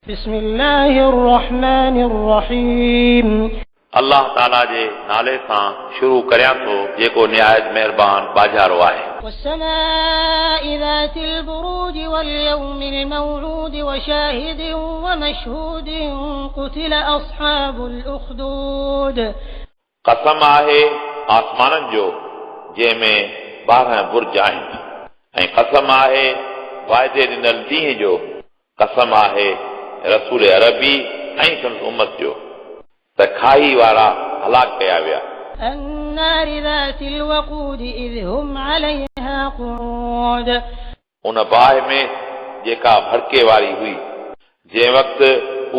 بسم الله الرحمن الرحيم अल्लाह ताला जे नाले सां शुरू करियां थो जेको निहायत महिरबान बाजारो आहे। والسماء ذات البروج واليوم الموعود وشاهد ومشهود قتل أصحاب الأخدود कसम आहे आसमाननि जो जंहिंमें 12 बुर्ज आहिनि ऐं कसम आहे वाइदे ॾिनल ॾींहं जो कसम आहे रसूल अरबी ऐं संदसि उम्मत जो त खाई वारा हलाक कया विया। النار ذات الوقود إذ هم عليها قعود उन बाहि में जेका भड़के वारी हुई जंहिं वक़्तु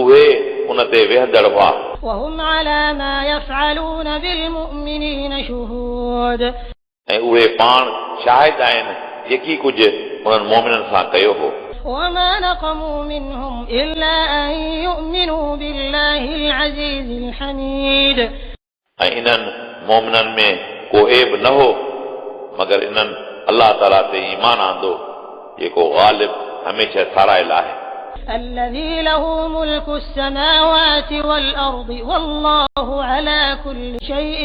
उहे उन ते वेहंदड़ हुआ। وهم على ما يفعلون بالمؤمنين شهود ऐं उहे पाण शाहिद आहिनि जेकी कुझु उन्हनि मोमिननि सां कयो हो। وما نقموا منهم إلا أن يؤمنوا بالله العزيز الحميد ऐं इन्हनि मोमिननि में को ऐब न हो मगर इन्हनि अल्लाह ताला ते ईमान आंदो जेको गालिब हमेशह सारायल आहे। الذي له ملك السماوات والأرض والله على كل شيء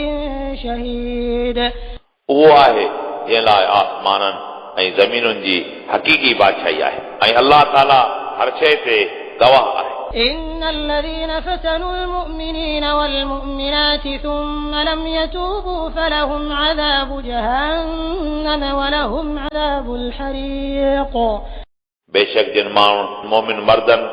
شهيد उहो आहे जंहिं लाइ आसमाननि ऐं ज़मीनुनि जी हक़ीक़ी बादशाही आहे ऐं अल्लाह ताला हर शइ ते गवाह आहे। إن الذين فتنوا المؤمنين والمؤمنات ثم لم يتوبوا فلهم عذاب جهنم ولهم عذاب الحريق बेशक जिन माण्हू मोमिन मर्दनि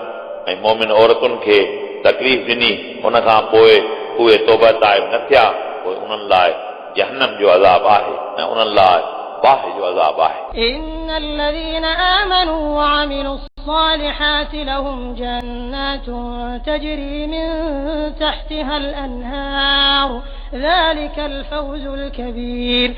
ऐं मोमिन औरतुनि खे तकलीफ़ ॾिनी उन खां पोइ उहे तौबा ताइब न थिया पोइ उन्हनि लाइ जहन्नम जो अज़ाब आहे ऐं उन्हनि लाइ बाहि जो अज़ाब आहे। إن الذين آمنوا وعملوا الصالحات لهم جنات تجري من تحتها الأنهار ذلك الفوز الكبير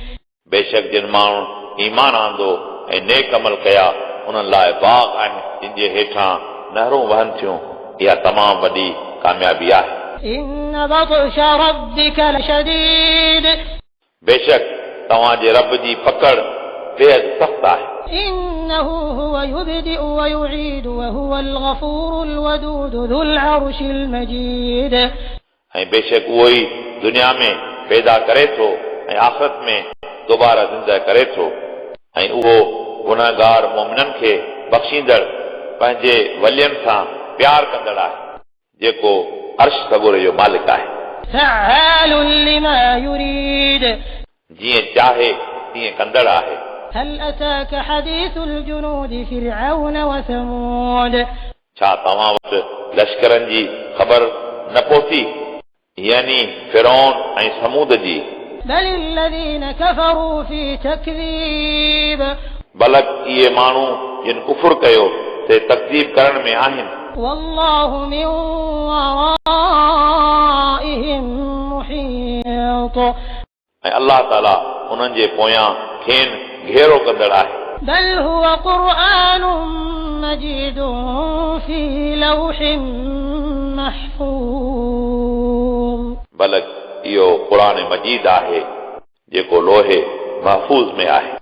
बेशक जिन माण्हू ईमान आंदो ऐं नेक अमल कया उन्हनि लाइ बाग़ आहिनि जिन जे हेठां नहरूं वहनि थियूं इहा तमामु वॾी कामयाबी आहे। إن بطش ربك لشديد बेशक तव्हांजे रब जी पकड़ बेहद सख़्त आहे। إنه هو يبدئ ويعيد وهو الغفور الودود ذو العرش المجيد ऐं बेशक उहो ई दुनिया में पैदा करे थो ऐं आख़िरत में दोबारा ज़िंदा करे थो ऐं उहो गुनहगार मोमिननि खे बख़्शींदड़ पंहिंजे वलियनि सां प्यार कंदड़ आहे जेको अर्श सगोरे जो मालिक आहे। فعال لما يريد जीअं चाहे तीअं कंदड़ आहे। هل أتاك حديث الجنود فرعون وثمود छा तव्हां वटि लश्करनि जी ख़बर न पहुती यानी फिरौन ऐं समूद जी। بل الذين كفروا في تكذيب बलक इहे माण्हू जिन कुफुर कयो ते तकज़ीब करण में आहिनि। والله من ورائهم محيط ऐं अल्लाह ताला उन्हनि जे पोयां खेनि घेरो कंदड़ आहे। بل هو قرآن مجيد في لوح محفوظ बलक इहो क़ुरान मजीद आहे जेको लोहे महफूज़ में आहे।